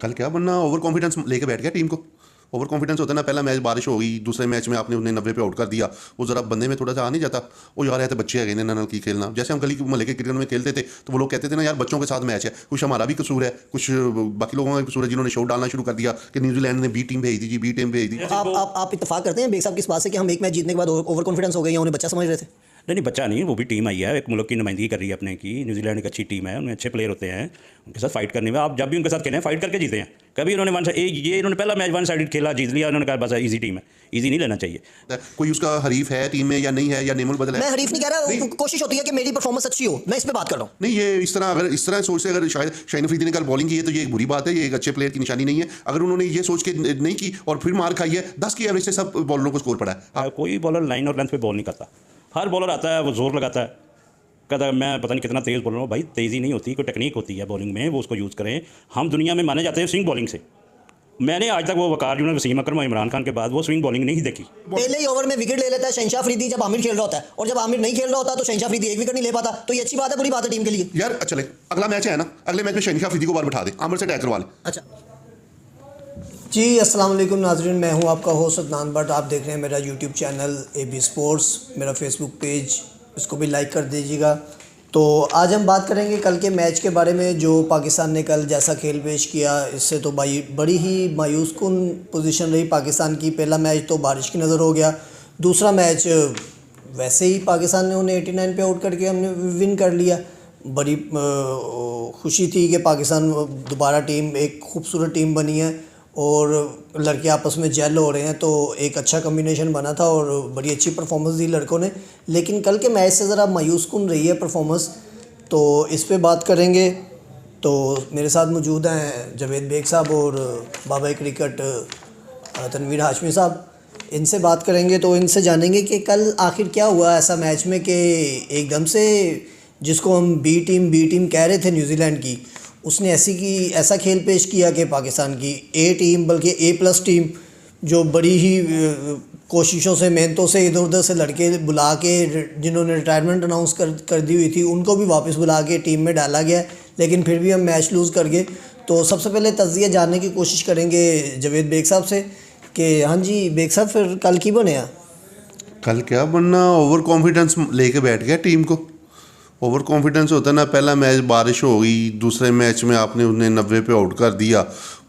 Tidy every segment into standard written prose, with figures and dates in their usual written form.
कल क्या बनना, ओवर कॉन्फिडेंस लेके बैठ गया टीम को। ओवर कॉन्फिडेंस होता है ना, पहला मैच बारिश हो गई, दूसरे मैच में आपने उन्हें 90 पे आउट कर दिया, वो ज़रा बंदे में थोड़ा सा आ नहीं जाता। वो यार है तो बच्चे है ना की खेलना, जैसे हम गली मोहल्ले के क्रिकेट में खेलते थे तो वो लोग कहते थे ना यार बच्चों के साथ मैच है, कुछ हमारा भी कसूर है, कुछ बाकी लोगों का भी कसूर है जिन्होंने शॉट डालना शुरू कर दिया कि न्यूजीलैंड ने बी टीम भेज दी जी, बी टीम भेज दी। आप इत्तेफाक करते हैं बेग साहब की इस बात से कि हम एक मैच जीतने के बाद ओवर कॉन्फिडेंस हो गए या उन्हें बच्चा समझ रहे थे? नहीं, बच्चा नहीं, वो भी टीम आई है, एक मुल्क की नुमाइंदगी कर रही है अपने की। न्यूजीलैंड एक अच्छी टीम है, उनमें अच्छे प्लेयर होते हैं, उनके साथ फाइट करने में आप जब भी उनके साथ खेले हैं फाइट करके जीते हैं। कभी उन्होंने ये इन्होंने पहला मैच वन साइडेड खेला, जीत लिया, उन्होंने कहा बस ईजी टीम है, ईजी नहीं लेना चाहिए। कोई उसका हरीफ है टीम में या नहीं है, या नेमल बदल है। मैं हरीफ नहीं कह रहा, कोशिश होती है कि मेरी परफॉर्मेंस अच्छी हो, मैं इस पे बात कर रहा हूँ। नहीं, ये इस तरह, अगर इस तरह सोच से अगर शायद शाहीन अफरीदी ने कल बॉलिंग की है तो ये एक बुरी बात है, ये एक अच्छे प्लेयर की निशानी नहीं है। अगर उन्होंने ये सोच के नहीं की और फिर मार खाई है, 10 की एवरेज से सब बॉलरों को स्कोर पड़ा है। कोई बॉलर लाइन और लेंथ पे बॉल नहीं करता, हर बॉलर आता है वो जोर लगाता है, कहता है मैं पता नहीं कितना तेज़ बोल रहा हूँ। भाई तेज़ी नहीं होती, कोई टेक्निक होती है बॉलिंग में, वो उसको यूज़ करें। हम दुनिया में माने जाते हैं स्विंग बॉलिंग से। मैंने आज तक वो वकार यूँ वसीम अकरम और इमरान खान के बाद वो स्विंग बॉलिंग नहीं देखी। पहले ही ओवर में विकेट ले लेता है शहनशाह अफरीदी जब आमिर खेल रहा होता है, और जब आमिर नहीं खेल रहा होता तो शहनशाह अफरीदी एक विकेट नहीं ले पाता। तो ये अच्छी बात है बुरी बात है टीम के लिए? यार चले, अगला मैच है ना, अगले मैच में शहनशाह अफरीदी को बाहर बिठा दे, आमिर से अटैक करवा ले। अच्छा जी, अस्सलाम वालेकुम नाज़रीन, मैं हूं आपका होस्ट अदनान भट्ट। आप देख रहे हैं मेरा यूट्यूब चैनल AB स्पोर्ट्स, मेरा फेसबुक पेज, इसको भी लाइक कर दीजिएगा। तो आज हम बात करेंगे कल के मैच के बारे में, जो पाकिस्तान ने कल जैसा खेल पेश किया, इससे तो भाई बड़ी ही मायूस कुन पोजीशन रही पाकिस्तान की। पहला मैच तो बारिश की नज़र हो गया, दूसरा मैच वैसे ही पाकिस्तान ने उन्हें 89 पे आउट करके हमने विन कर लिया। बड़ी खुशी थी कि पाकिस्तान दोबारा टीम एक खूबसूरत टीम बनी है और लड़के आपस में जेल हो रहे हैं, तो एक अच्छा कम्बिनेशन बना था और बड़ी अच्छी परफॉर्मेंस दी लड़कों ने। लेकिन कल के मैच से ज़रा मायूस कुन रही है परफॉर्मेंस, तो इस पे बात करेंगे। तो मेरे साथ मौजूद हैं जावेद बेग साहब और बाबा क्रिकेट तनवीर हाशमी साहब, इनसे बात करेंगे। तो इनसे जानेंगे कि कल आखिर क्या हुआ ऐसा मैच में कि एकदम से जिसको हम बी टीम कह रहे थे न्यूजीलैंड की, उसने ऐसा खेल पेश किया कि पाकिस्तान की ए टीम, बल्कि A+ टीम, जो बड़ी ही कोशिशों से, मेहनतों से, इधर उधर से लड़के बुला के, जिन्होंने रिटायरमेंट अनाउंस कर दी हुई थी, उनको भी वापस बुला के टीम में डाला गया। लेकिन फिर भी हम मैच लूज़ कर गए। तो सबसे पहले तज़किया जानने की कोशिश करेंगे जावेद बेग साहब से कि हाँ जी बेग साहब, फिर कल की बने? कल क्या बनना, ओवर कॉन्फिडेंस लेके बैठ गया टीम को। ओवर कॉन्फिडेंस होता है ना, पहला मैच बारिश हो गई, दूसरे मैच में आपने उन्हें 90 पे आउट कर दिया,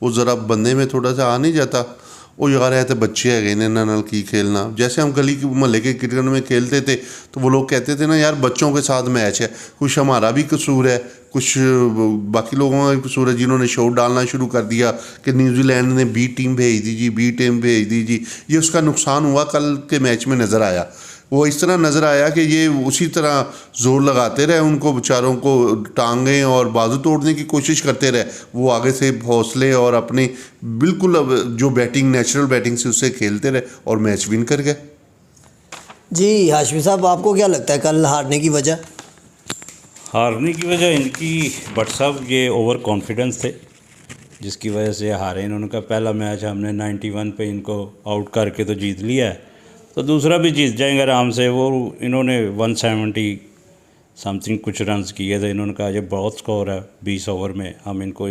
वो ज़रा बंदे में थोड़ा सा आ नहीं जाता। वो यार है तो बच्चे है ना नल की खेलना, जैसे हम गली मोहल्ले के क्रिकेट में खेलते थे तो वो लोग कहते थे ना यार बच्चों के साथ मैच है, कुछ हमारा भी कसूर है, कुछ बाकी लोगों का भी कसूर है जिन्होंने शॉट डालना शुरू कर दिया कि न्यूजीलैंड ने बी टीम भेज दी जी, बी टीम भेज दी जी। ये उसका नुकसान हुआ कल के मैच में नज़र आया। वो इस तरह नज़र आया कि ये उसी तरह ज़ोर लगाते रहे, उनको बेचारों को टांगें और बाजू तोड़ने की कोशिश करते रहे। वो आगे से हौसले और अपनी बिल्कुल जो बैटिंग, नेचुरल बैटिंग से उससे खेलते रहे और मैच विन कर गए। जी हाशमी साहब, आपको क्या लगता है कल हारने की वजह? हारने की वजह इनकी भट्ट साहब ये ओवर कॉन्फिडेंस थे, जिसकी वजह से हारे। इन्होंने कहा पहला मैच हमने 91 पे इनको आउट करके तो जीत लिया है, तो दूसरा भी जीत जाएंगे आराम से। वो इन्होंने 170 समथिंग कुछ रन्स किए थे। इन्होंने कहा ये बहुत स्कोर है 20 ओवर में, हम इनको,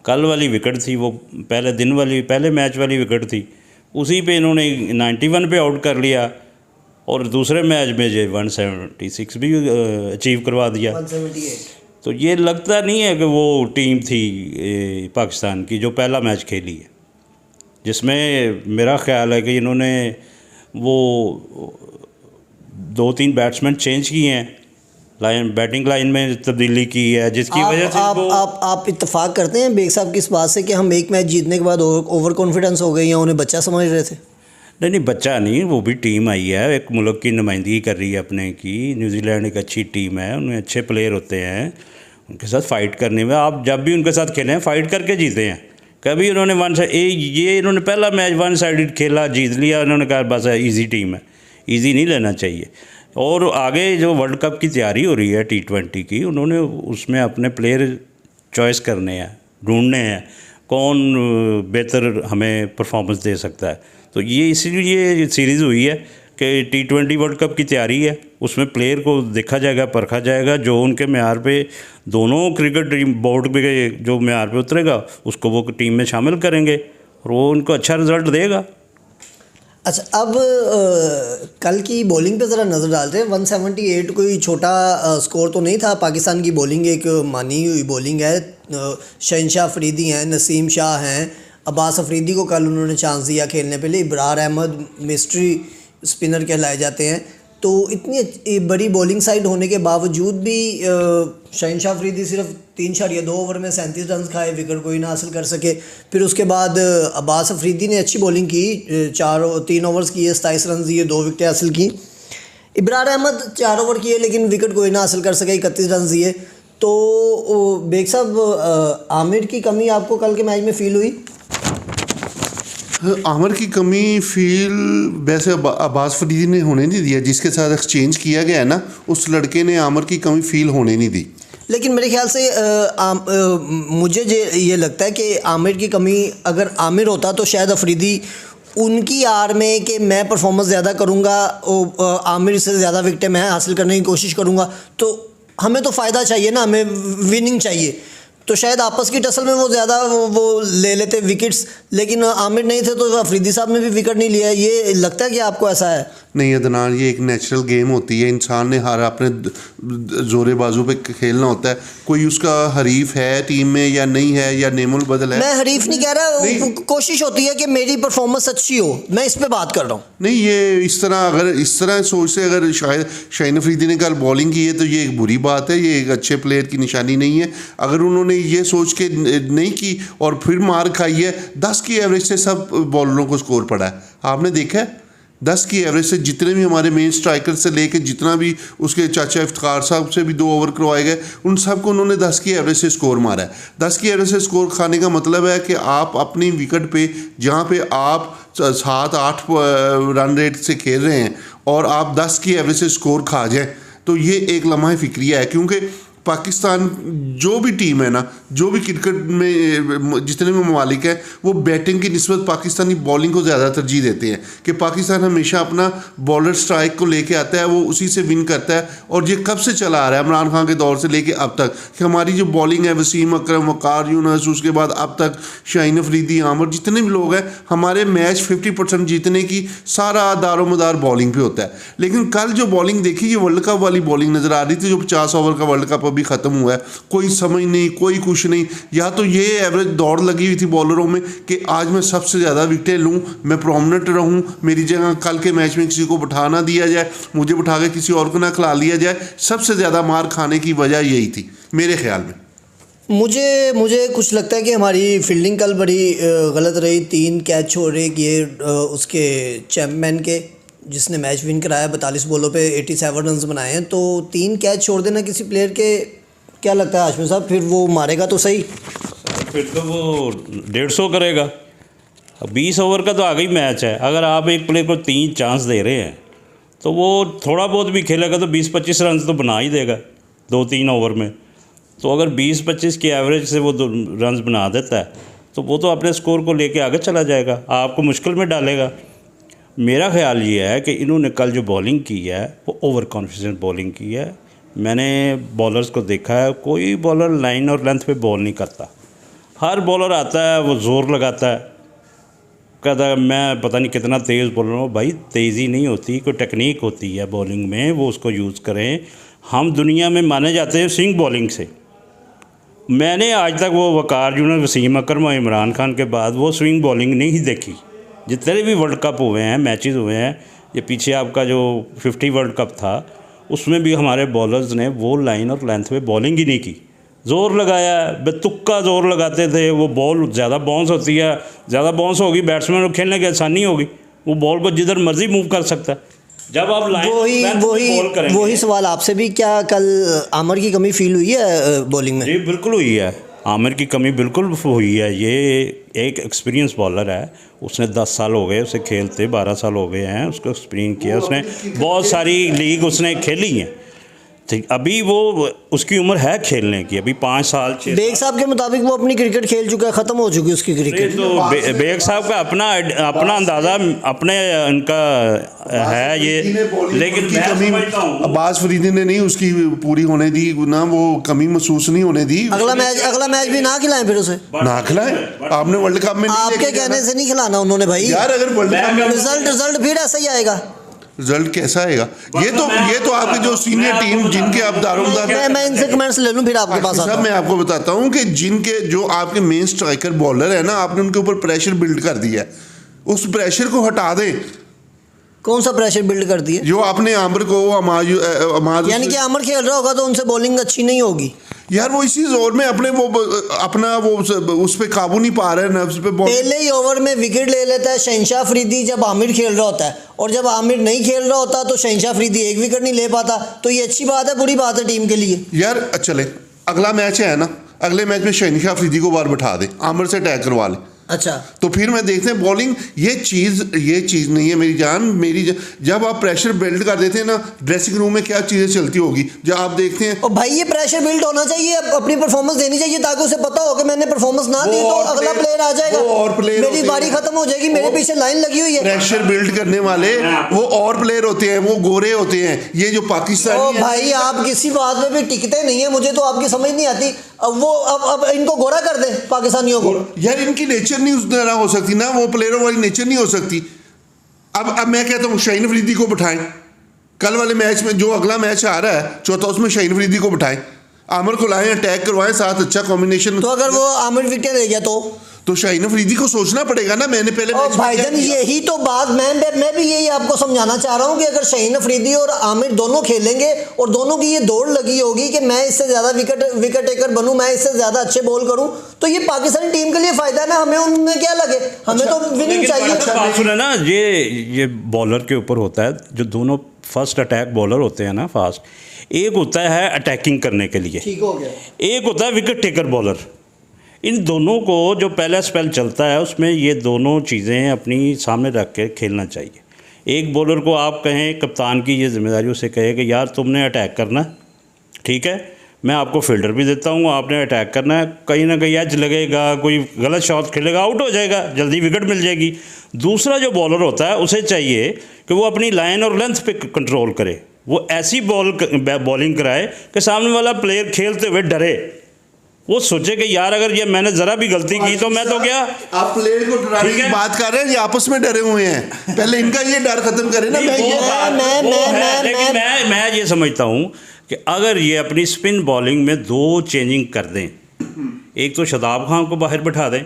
कल वाली विकेट थी वो, पहले मैच वाली विकेट थी, उसी पे इन्होंने 91 पे आउट कर लिया और दूसरे मैच में ये 176 भी अचीव करवा दिया। 178। तो ये लगता नहीं है कि वो टीम थी पाकिस्तान की जो पहला मैच खेली है, जिसमें मेरा ख्याल है कि इन्होंने वो 2-3 बैट्समैन चेंज किए हैं, बैटिंग लाइन में तब्दीली की है, जिसकी वजह से आप इत्तेफाक करते हैं बेग साहब की इस बात से कि हम एक मैच जीतने के बाद ओवर कॉन्फिडेंस हो गए या उन्हें बच्चा समझ रहे थे? नहीं, बच्चा नहीं, वो भी टीम आई है, एक मुल्क की नुमाइंदगी कर रही है अपने की। न्यूजीलैंड एक अच्छी टीम है, उनमें अच्छे प्लेयर होते हैं, उनके साथ फाइट करने में आप जब भी उनके साथ खेले हैं फाइट करके जीते हैं। कभी उन्होंने इन्होंने पहला मैच वन साइडेड खेला, जीत लिया, उन्होंने कहा बस ईजी टीम है, ईजी नहीं लेना चाहिए। और आगे जो वर्ल्ड कप की तैयारी हो रही है T20 की, उन्होंने उसमें अपने प्लेयर चॉइस करने हैं, ढूंढने हैं कौन बेहतर हमें परफॉर्मेंस दे सकता है। तो ये इसीलिए सीरीज़ हुई है। कि T20 वर्ल्ड कप की तैयारी है, उसमें प्लेयर को देखा जाएगा, परखा जाएगा, जो उनके म्यार पे दोनों क्रिकेट टीम बोर्ड पे जो म्यार पे उतरेगा उसको वो टीम में शामिल करेंगे और वो उनको अच्छा रिज़ल्ट देगा। अच्छा, अब कल की बॉलिंग पे ज़रा नज़र डालते हैं। 178 कोई छोटा स्कोर तो नहीं था। पाकिस्तान की बॉलिंग एक मानी हुई बॉलिंग है। शहनशाह अफरीदी हैं, नसीम शाह हैं, अब्बास अफरीदी को कल उन्होंने चांस दिया खेलने के लिए। इब्रार अहमद मिस्ट्री स्पिनर कहलाए जाते हैं। तो इतनी बड़ी बॉलिंग साइड होने के बावजूद भी शहनशाह अफरीदी सिर्फ 3.2 ओवर में 37 रन खाए, विकेट कोई ना हासिल कर सके। फिर उसके बाद अब्बास अफरीदी ने अच्छी बॉलिंग की, 3 ओवर्स किए, 27 रन दिए, 2 विकेटें हासिल की। इब्रार अहमद 4 ओवर किए लेकिन विकेट कोई ना हासिल कर सके, 31 रन दिए। तो बेग साहब, आमिर की कमी आपको कल के मैच में फ़ील हुई? आमिर की कमी फील वैसे अब्बास फरीदी ने होने नहीं दिया। जिसके साथ एक्सचेंज किया गया है ना, उस लड़के ने आमिर की कमी फील होने नहीं दी। लेकिन मेरे ख्याल से मुझे ये लगता है कि आमिर की कमी, अगर आमिर होता तो शायद अफरीदी उनकी आड़ में कि मैं परफॉर्मेंस ज़्यादा करूँगा, आमिर से ज़्यादा विकेटें मैं हासिल करने की कोशिश करूँगा, तो हमें तो फ़ायदा चाहिए ना, हमें विनिंग चाहिए। तो शायद आपस की टसल में वो ज़्यादा वो ले लेते विकेट्स, लेकिन आमिर नहीं थे तो अफरीदी साहब ने भी विकेट नहीं लिया। ये लगता है कि आपको ऐसा है? नहीं अदनान, ये एक नेचुरल गेम होती है। इंसान ने हर अपने जोरे बाजू पे खेलना होता है। कोई उसका हरीफ है टीम में या नहीं है, या नेमुल बदल है। मैं हरीफ नहीं कह रहा, कोशिश होती है कि मेरी परफॉर्मेंस अच्छी हो, मैं इस पे बात कर रहा हूँ। नहीं, ये इस तरह अगर इस तरह सोच से अगर शायद शाहीन अफरीदी ने कल बॉलिंग की है तो ये एक बुरी बात है, ये एक अच्छे प्लेयर की निशानी नहीं है। अगर उन्होंने ये सोच के नहीं की और फिर मार खाई है, 10 की एवरेज से सब बॉलरों को स्कोर पड़ा है। आपने देखा है 10 की एवरेज से जितने भी हमारे मेन स्ट्राइकर से लेके जितना भी उसके चाचा इफ्तिखार साहब से भी 2 ओवर करवाए गए, उन सबको उन्होंने 10 की एवरेज से स्कोर मारा है। 10 की एवरेज से स्कोर खाने का मतलब है कि आप अपनी विकेट पे जहाँ पे आप 7-8 रन रेट से खेल रहे हैं और आप 10 की एवरेज से स्कोर खा जाएँ, तो ये एक लम्हा फिक्रिया है। क्योंकि पाकिस्तान जो भी टीम है ना, जो भी क्रिकेट में जितने भी ममालिक हैं, वो बैटिंग की निस्बत पाकिस्तानी बॉलिंग को ज़्यादा तरजीह देते हैं कि पाकिस्तान हमेशा अपना बॉलर स्ट्राइक को लेके आता है, वो उसी से विन करता है। और ये कब से चला आ रहा है, इमरान खान के दौर से लेके अब तक, कि हमारी जो बॉलिंग है, वसीम अकरम, वकार यूनुस, उसके बाद अब तक शाहीन अफरीदी, आमिर, जितने भी लोग हैं, हमारे मैच 50% जीतने की सारा दारोमदार बॉलिंग पे होता है। लेकिन कल जो बॉलिंग देखी, ये वर्ल्ड कप वाली बॉलिंग नज़र आ रही थी, जो 50 ओवर का वर्ल्ड कप भी ख़त्म हुआ है। कोई समझ नहीं, कोई कुछ नहीं। या तो ये एवरेज दौड़ लगी हुई थी बॉलरों में कि आज मैं सबसे ज़्यादा विकेटें लूँ, मैं प्रोमिनेंट रहूँ, मेरी जगह कल के मैच में किसी को बिठा ना दिया जाए, मुझे बिठा के किसी और को ना खिला लिया जाए। सबसे ज़्यादा मार खाने की वजह यही थी मेरे ख्याल में। मुझे कुछ लगता है कि हमारी फील्डिंग कल बड़ी गलत रही। 3 कैच छोड़े किए उसके चैम्पियन के, जिसने मैच विन कराया, 42 बॉलों पे 87 रन बनाए हैं। तो 3 कैच छोड़ देना किसी प्लेयर के, क्या लगता है हाशमी साहब, फिर वो मारेगा तो सही? फिर तो वो 150 करेगा। 20 ओवर का तो आगे ही मैच है। अगर आप एक प्लेयर को 3 चांस दे रहे हैं तो वो थोड़ा बहुत भी खेलेगा तो 20-25 रन तो बना ही देगा 2-3 ओवर में। तो अगर 20-25 की एवरेज से वो रन बना देता है तो वो तो अपने स्कोर को लेके आगे चला जाएगा, आपको मुश्किल में डालेगा। मेरा ख्याल ये है कि इन्होंने कल जो बॉलिंग की है वो ओवर कॉन्फिडेंट बॉलिंग की है। मैंने बॉलर्स को देखा है, कोई बॉलर लाइन और लेंथ पे बॉल नहीं करता। हर बॉलर आता है, वो ज़ोर लगाता है, कहता है मैं पता नहीं कितना तेज़ बॉलर हूँ। भाई तेज़ी नहीं होती, कोई टेक्निक होती है बॉलिंग में, वो उसको यूज़ करें। हम दुनिया में माने जाते हैं स्विंग बॉलिंग से। मैंने आज तक वो वकार यूनुस, वसीम अकरम और इमरान खान के बाद वो स्विंग बॉलिंग नहीं देखी। जितने भी वर्ल्ड कप हुए हैं, मैचेस हुए हैं, ये पीछे आपका जो 50 वर्ल्ड कप था, उसमें भी हमारे बॉलर्स ने वो लाइन और लेंथ पे बॉलिंग ही नहीं की। ज़ोर लगाया, बेतुक्का ज़ोर लगाते थे। वो बॉल ज़्यादा बाउंस होती है, ज़्यादा बाउंस होगी, बैट्समैन को खेलने की आसानी होगी, वो बॉल को जिधर मर्जी मूव कर सकता है। जब आप लाइन बॉल करेंगे, वही सवाल आपसे भी, क्या कल आमिर की कमी फील हुई है बॉलिंग में? जी बिल्कुल हुई है, आमिर की कमी बिल्कुल हुई है। ये एक एक्सपीरियंस बॉलर है, उसने 10 साल हो गए उसे खेलते, 12 साल हो गए हैं उसको एक्सपीरियंस किया, उसने बहुत सारी लीग उसने खेली हैं। ठीक, अभी वो उसकी उम्र है खेलने की, अभी 5 साल 6 बेग साहब के मुताबिक वो अपनी क्रिकेट खेल चुका है, ख़त्म हो चुकी है उसकी क्रिकेट। तो बेग साहब का अपना अंदाज़ा अपने उनका है ये, लेकिन मैं समझता हूँ अब्बास फरीदी ने नहीं उसकी पूरी होने दी ना, वो कमी महसूस नहीं होने दी। अगला मैच भी ना खिलाएं फिर उसे, ना खिलाएं। आपने वर्ल्ड कप में नहीं आपके लेके कहने जाना। से नहीं खिलाना उन्होंने भाई यार अगर वर्ल्ड कप में रिजल्ट फिर ऐसा ही आएगा। रिजल्ट कैसा आएगा? ये तो आपकी जो सीनियर टीम जिनके आप दारोमदार। मैं इनसे कमेंट्स ले लूं फिर आपके पास आता साहब हूं। मैं आपको बताता हूँ कि जिनके जो आपके मेन स्ट्राइकर बॉलर है ना, आपने उनके ऊपर प्रेशर बिल्ड कर दिया है, उस प्रेशर को हटा दें। कौन सा प्रेशर बिल्ड कर दिया? जो आपने आमिर को अमार यानी कि आमिर खेल रहा होगा तो उनसे बॉलिंग अच्छी नहीं होगी यार, वो इसी जोर में अपना वो उस पे काबू नहीं पा रहे नफ्स पे। पहले ही ओवर में विकेट ले लेता है शहनशाह अफरीदी जब आमिर खेल रहा होता है, और जब आमिर नहीं खेल रहा होता तो शहनशाह अफरीदी एक विकेट नहीं ले पाता। तो ये अच्छी बात है बुरी बात है टीम के लिए? यार चले, अगला मैच है ना, अगले मैच में शहनशाह अफरीदी को बाहर बैठा दे, आमिर से अटैक करवा ले। अच्छा, तो फिर मैं देखते हैं बॉलिंग। ये चीज़ नहीं है मेरी जान। जब आप प्रेशर बिल्ड कर देते हैं ना, ड्रेसिंग रूम में क्या चीज़ें चलती होगी जब आप देखते हैं। और भाई ये प्रेशर बिल्ड होना चाहिए, अपनी परफॉर्मेंस देनी चाहिए ताकि उसे पता हो कि मैंने परफॉर्मेंस ना दी तो अगला प्लेयर आ जाएगा, मेरी बारी खत्म हो जाएगी, मेरे पीछे लाइन लगी हुई है। प्रेशर बिल्ड करने वाले वो और प्लेयर होते हैं, वो गोरे होते हैं। ये जो पाकिस्तान, ओ भाई आप किसी बात में भी टिकते नहीं है, मुझे तो आपकी समझ नहीं आती। अब इनको गोरा कर दें पाकिस्तानियों को। यार इनकी नेचर नहीं उस तरह हो सकती ना, वो प्लेयरों वाली नेचर नहीं हो सकती। अब मैं कहता हूँ शाहीन अफरीदी को बिठाएं कल वाले मैच में, जो अगला मैच आ रहा है चौथा, उसमें शाहीन अफरीदी को बिठाएं, आमिर को लाएं, अटैक करवाएं, साथ अच्छा कॉम्बिनेशन। तो अगर वो आमिर विकेट ले गया तो शाहीन अफरीदी को सोचना पड़ेगा ना। मैंने पहले भाईजान यही तो बात मैं भी यही आपको समझाना चाह रहा हूँ कि अगर शाहीन अफरीदी और आमिर दोनों खेलेंगे और दोनों की ये दौड़ लगी होगी कि मैं इससे ज़्यादा विकेट टेकर बनूं, मैं इससे ज़्यादा अच्छे बॉल करूं, तो ये पाकिस्तानी टीम के लिए फ़ायदा है ना। हमें उनमें क्या लगे, हमें तो विनिंग चाहिए। सुने ना, ये बॉलर के ऊपर होता है, जो दोनों फर्स्ट अटैक बॉलर होते हैं ना फास्ट, एक होता है अटैकिंग करने के लिए, ठीक हो गया, एक होता है विकेट टेकर बॉलर। इन दोनों को जो पहला स्पेल चलता है उसमें ये दोनों चीज़ें अपनी सामने रख के खेलना चाहिए। एक बॉलर को आप कहें, कप्तान की ये जिम्मेदारी उसे कहे कि यार तुमने अटैक करना है, ठीक है, मैं आपको फील्डर भी देता हूँ, आपने अटैक करना है, कहीं ना कहीं एज लगेगा, कोई गलत शॉट खेलेगा, आउट हो जाएगा, जल्दी विकेट मिल जाएगी। दूसरा जो बॉलर होता है उसे चाहिए कि वो अपनी लाइन और लेंथ पे कंट्रोल करे, वो ऐसी बॉलिंग कराए कि सामने वाला प्लेयर खेलते हुए डरे, वो सोचे कि यार अगर ये मैंने ज़रा भी गलती की तो मैं तो क्या। आप प्लेयर को डराने की बात कर रहे हैं, ये आपस में डरे हुए हैं, पहले इनका ये डर खत्म करें ना। मैं ये समझता हूँ कि अगर ये अपनी स्पिन बॉलिंग में 2 चेंजिंग कर दें, एक तो शादाब खान को बाहर बैठा दें,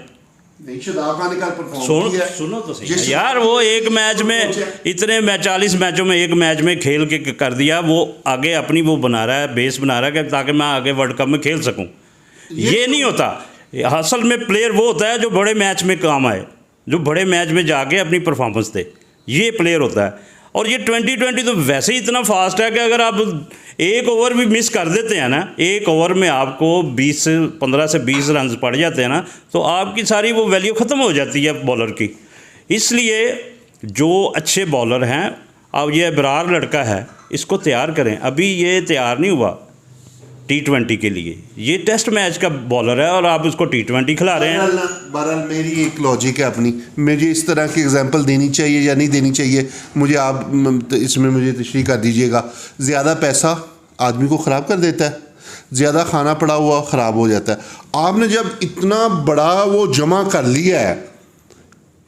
सुनो तो सही यार, वो एक मैच में इतने 40 मैचों में एक मैच में खेल के कर दिया, वो आगे अपनी वो बना रहा है, बेस बना रहा है कि ताकि मैं आगे वर्ल्ड कप में खेल सकूं। ये नहीं होता। असल में प्लेयर वो होता है जो बड़े मैच में काम आए, जो बड़े मैच में जाके अपनी परफॉर्मेंस दे, ये प्लेयर होता है। और ये 2020 तो वैसे ही इतना फास्ट है कि अगर आप एक ओवर भी मिस कर देते हैं ना, एक ओवर में आपको 15 से 20 रन पड़ जाते हैं ना, तो आपकी सारी वो वैल्यू ख़त्म हो जाती है बॉलर की। इसलिए जो अच्छे बॉलर हैं, अब ये अबरार लड़का है, इसको तैयार करें। अभी ये तैयार नहीं हुआ T20 के लिए, ये टेस्ट मैच का बॉलर है और आप उसको T20 खिला रहे हैं। बहरहाल मेरी एक लॉजिक है अपनी, मुझे इस तरह की एग्जांपल देनी चाहिए या नहीं देनी चाहिए, मुझे आप इसमें मुझे तशरीह कर दीजिएगा। ज़्यादा पैसा आदमी को ख़राब कर देता है, ज़्यादा खाना पड़ा हुआ ख़राब हो जाता है। आपने जब इतना बड़ा वो जमा कर लिया है,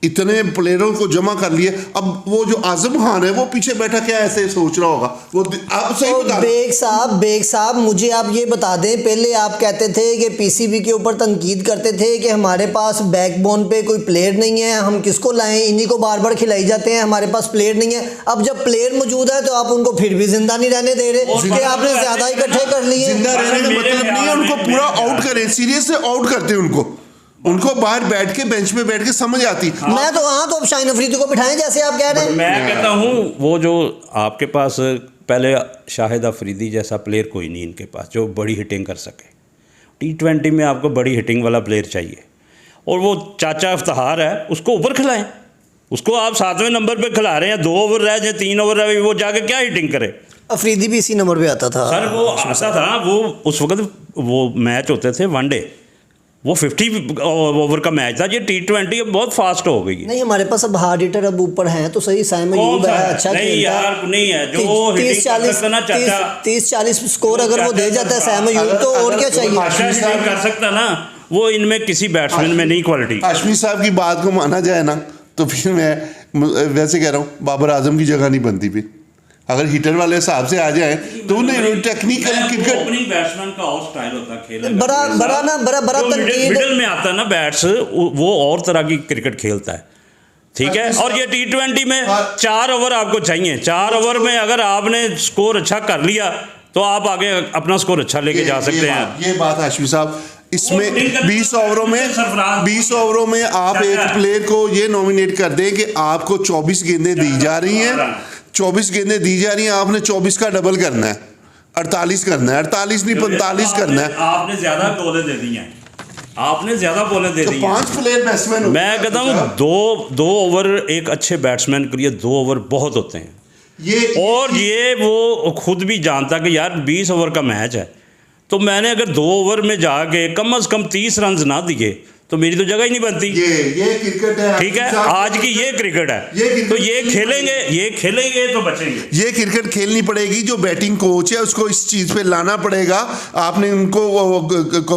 इतने प्लेयरों को जमा कर लिए, अब वो जो आजम खान है वो पीछे बैठा क्या ऐसे सोच रहा होगा? वो आप सही बता। बेग साहब मुझे आप ये बता दें, पहले आप कहते थे कि पीसीबी के ऊपर तनकीद करते थे कि हमारे पास बैकबोन पे कोई प्लेयर नहीं है, हम किसको लाएं, इन्हीं को बार बार खिलाई जाते हैं, हमारे पास प्लेयर नहीं है। अब जब प्लेयर मौजूद है तो आप उनको फिर भी जिंदा नहीं रहने दे रहे, कि आपने ज़्यादा इकट्ठे कर लिए। जिंदा रहने का मतलब नहीं है उनको पूरा आउट करें, सीरियस से आउट करते हैं उनको बाहर बैठ के बेंच पे बैठ के समझ आती। मैं तो तो अब शाहीन अफरीदी को बिठाएं जैसे आप कह रहे हैं। मैं कहता हूँ वो जो आपके पास पहले शाहिद अफरीदी जैसा प्लेयर कोई नहीं इनके पास जो बड़ी हिटिंग कर सके। T20 में आपको बड़ी हिटिंग वाला प्लेयर चाहिए, और वो चाचा इफ्तिखार है, उसको ऊपर खिलाएं, उसको आप 7वें नंबर पे खिला रहे हैं, 2 ओवर रह जाए 3 ओवर रह, वो जाके क्या हिटिंग करे? अफरीदी भी इसी नंबर पे आता था सर वो आता था, वो उस वक्त वो मैच होते थे वनडे, वो 50 ओवर का मैच था। ये T20 अब बहुत फास्ट हो गई है। नहीं, हमारे पास अब हार्ड हिटर अब ऊपर हैं तो सही, साइम अयूब है, अच्छा नहीं खेलता है। यार, नहीं है जो 30-40 स्कोर अगर वो दे जाता है साइम अयूब तो और क्या चाहिए। हिटिंग कर सकता ना, वो इनमें किसी बैट्समैन में नहीं क्वालिटी। हाशमी साहब की बात को माना जाए ना तो फिर मैं वैसे कह रहा हूँ बाबर आजम की जगह नहीं बनती। फिर अगर हिटर वाले हिसाब से आ जाए तो उन्हें टेक्निकल क्रिकेट, ओपनिंग बैट्समैन का और स्टाइल होता है खेलने का, बड़ा तनकीद मिडिल में आता है ना बैट्स, वो और तरह की क्रिकेट खेलता है, ठीक है। और ये T20 में 4 ओवर आपको चाहिए, 4 ओवर में अगर आपने स्कोर अच्छा कर लिया तो आप आगे अपना स्कोर अच्छा लेके जा सकते हैं। ये बात हाशमी साहब, इसमें 20 ओवरों में आप एक प्लेयर को ये नॉमिनेट कर दें कि आपको 24 गेंदें दी जा रही हैं, 24 गेंदें दी जा रही हैं, आपने 24 का डबल करना है, 48 करना है, 48 नहीं 45 करना है। आपने ज्यादा बॉलें दे दी हैं, आपने ज्यादा बॉलें दे दी हैं। 5 प्लेयर बैट्समैन, मैं कहता हूँ 2 ओवर एक अच्छे बैट्समैन के लिए 2 ओवर बहुत होते हैं। और ये वो खुद भी जानता कि यार 20 ओवर का मैच है, तो मैंने अगर 2 ओवर में जाके कम से कम 30 रन ना दिए तो मेरी तो जगह ही नहीं बनती। ये क्रिकेट है, ठीक है, आज की ये क्रिकेट है, तो ये खेलेंगे तो बचेंगे। ये क्रिकेट खेलनी पड़ेगी। जो बैटिंग कोच है उसको इस चीज़ पे लाना पड़ेगा। आपने उनको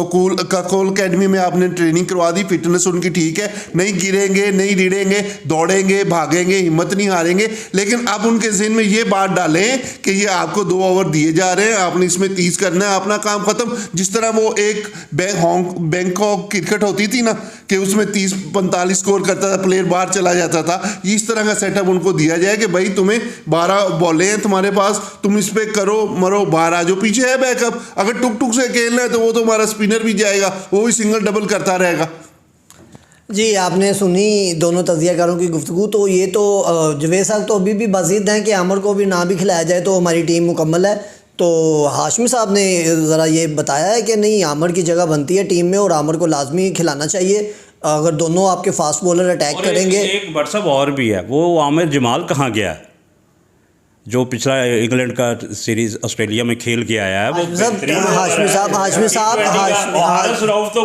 कोल अकेडमी में आपने ट्रेनिंग करवा दी, फिटनेस उनकी ठीक है, नहीं गिरेंगे, नहीं रिड़ेंगे, दौड़ेंगे, भागेंगे, हिम्मत नहीं हारेंगे। लेकिन अब उनके ज़हन में ये बात डालें कि ये आपको 2 ओवर दिए जा रहे हैं, आपने इसमें 30 करना है, अपना काम खत्म। जिस तरह वो एक बैंकॉक क्रिकेट होती थी ना कि उसमें 30-45 स्कोर करता था, प्लेयर बाहर चला जाता था, इस तरह का सेटअप उनको दिया जाए कि भाई तुम्हें 12 बॉलें हैं तुम्हारे पास, तुम इस पे करो मरो, बाहर आ जाओ, पीछे है बैकअप। अगर टुक टुक से खेलना है तो वो तो हमारा स्पिनर भी जाएगा, वो भी सिंगल डबल करता रहेगा। जी, आपने सुनी दोनों तजियाकारों की गुफ्तगू। तो ये तो जवेद साहब तो अभी भी बाज़िद हैं कि आमर को भी ना भी खिलाया जाए तो हमारी टीम मुकम्मल है। तो हाशमी साहब ने ज़रा ये बताया है कि नहीं, आमर की जगह बनती है टीम में और आमर को लाजमी खिलाना चाहिए अगर दोनों आपके फास्ट बॉलर अटैक करेंगे। एक व्हाट्सअप और भी है, वो आमिर जमाल कहाँ गया है, जो पिछला इंग्लैंड का सीरीज ऑस्ट्रेलिया में खेल के आया है। हाशमी साहब तो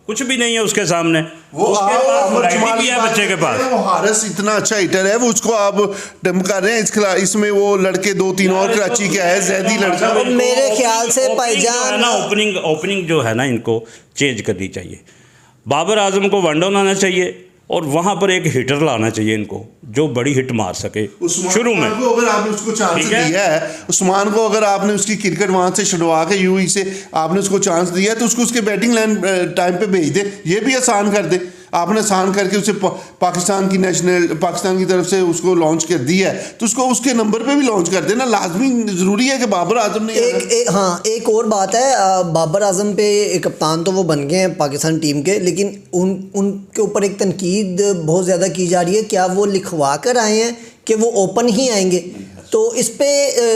कुछ भी नहीं है उसके सामने, वो भी है बच्चे के पास। वो हारिस इतना अच्छा हिटर है, वो उसको आप डम कर रहे हैं। इसमें वो लड़के 2-3 और कराची के आए, जैदी लड़का। मेरे ख्याल से भाईजान ना ओपनिंग जो है ना इनको चेंज करनी चाहिए। बाबर आजम को वन डाउन आना चाहिए और वहाँ पर एक हिटर लाना चाहिए इनको जो बड़ी हिट मार सके शुरू में। अगर आपने उसको चांस दिया है, उस्मान को अगर आपने उसकी क्रिकेट वहाँ से छुड़वा के यूई से आपने उसको चांस दिया है तो उसको उसके बैटिंग लाइन टाइम पे भेज दे, ये भी आसान कर दे। आपने आसान करके उसे पाकिस्तान की तरफ से उसको लॉन्च कर दिया है तो उसको उसके नंबर पे भी लॉन्च कर देना लाजमी ज़रूरी है कि बाबर आजम ने एक और बात है, बाबर आजम पे कप्तान तो वो बन गए हैं पाकिस्तान टीम के, लेकिन उनके ऊपर एक तनकीद बहुत ज़्यादा की जा रही है। क्या वो लिखवा कर आए हैं कि वो ओपन ही आएंगे? तो इस पे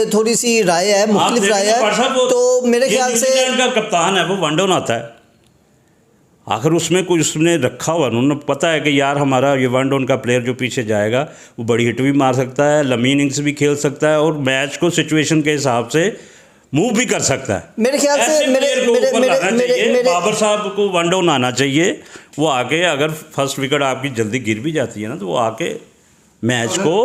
थोड़ी सी राय है, मुख्तलिफ राय है। तो मेरे ख्याल से का कप्तान है वो वन डाउन आता है, आखिर उसमें कुछ उसने रखा हुआ, उन्होंने पता है कि यार हमारा ये वन डाउन का प्लेयर जो पीछे जाएगा वो बड़ी हिट भी मार सकता है, लंबी इनिंग्स भी खेल सकता है और मैच को सिचुएशन के हिसाब से मूव भी कर सकता है। मेरे ख्याल से मेरे बाबर साहब को वन डाउन आना चाहिए। वो आके अगर फर्स्ट विकेट आपकी जल्दी गिर भी जाती है ना तो वो आके मैच को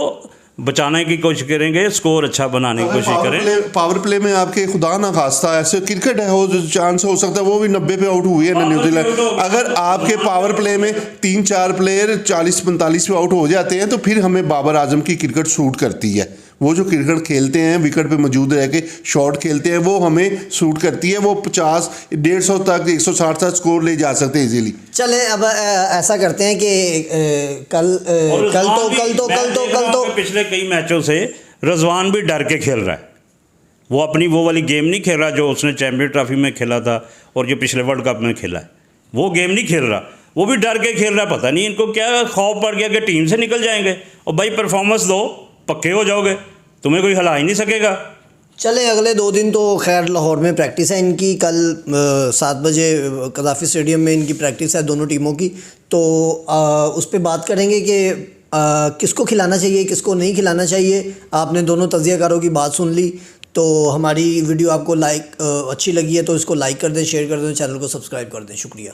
बचाने की कोशिश करेंगे, स्कोर अच्छा बनाने की कोशिश करें। पावर प्ले में आपके खुदा ना खास्ता ऐसे क्रिकेट है, हो चांस हो सकता है वो भी 90 पे आउट हुई है ना न्यूजीलैंड। अगर आपके पावर प्ले में 3-4 प्लेयर 40-45 पे आउट हो जाते हैं तो फिर हमें बाबर आजम की क्रिकेट सूट करती है। वो जो क्रिकेट खेलते हैं विकेट पे मौजूद रह के शॉट खेलते हैं वो हमें सूट करती है। वो 50-150 तक 160 तक स्कोर ले जा सकते हैं इजीली। चलें अब ऐसा करते हैं कि कल तो पिछले कई मैचों से रजवान भी डर के खेल रहा है। वो अपनी वो वाली गेम नहीं खेल रहा जो उसने चैंपियन ट्रॉफी में खेला था और जो पिछले वर्ल्ड कप में खेला है, वो गेम नहीं खेल रहा, वो भी डर के खेल रहा। पता नहीं इनको क्या खौफ पड़ गया कि टीम से निकल जाएंगे और भाई परफॉर्मेंस दो, पक्के हो जाओगे, तुम्हें कोई हिला ही नहीं सकेगा। चले अगले 2 दिन तो खैर लाहौर में प्रैक्टिस है इनकी। कल 7 बजे कदाफ़ी स्टेडियम में इनकी प्रैक्टिस है दोनों टीमों की। तो उस पर बात करेंगे कि किसको खिलाना चाहिए किसको नहीं खिलाना चाहिए, आपने दोनों तज्ज़ियाकारों की बात सुन ली। तो हमारी वीडियो आपको अच्छी लगी है तो इसको लाइक कर दें, शेयर कर दें, चैनल को सब्सक्राइब कर दें। शुक्रिया।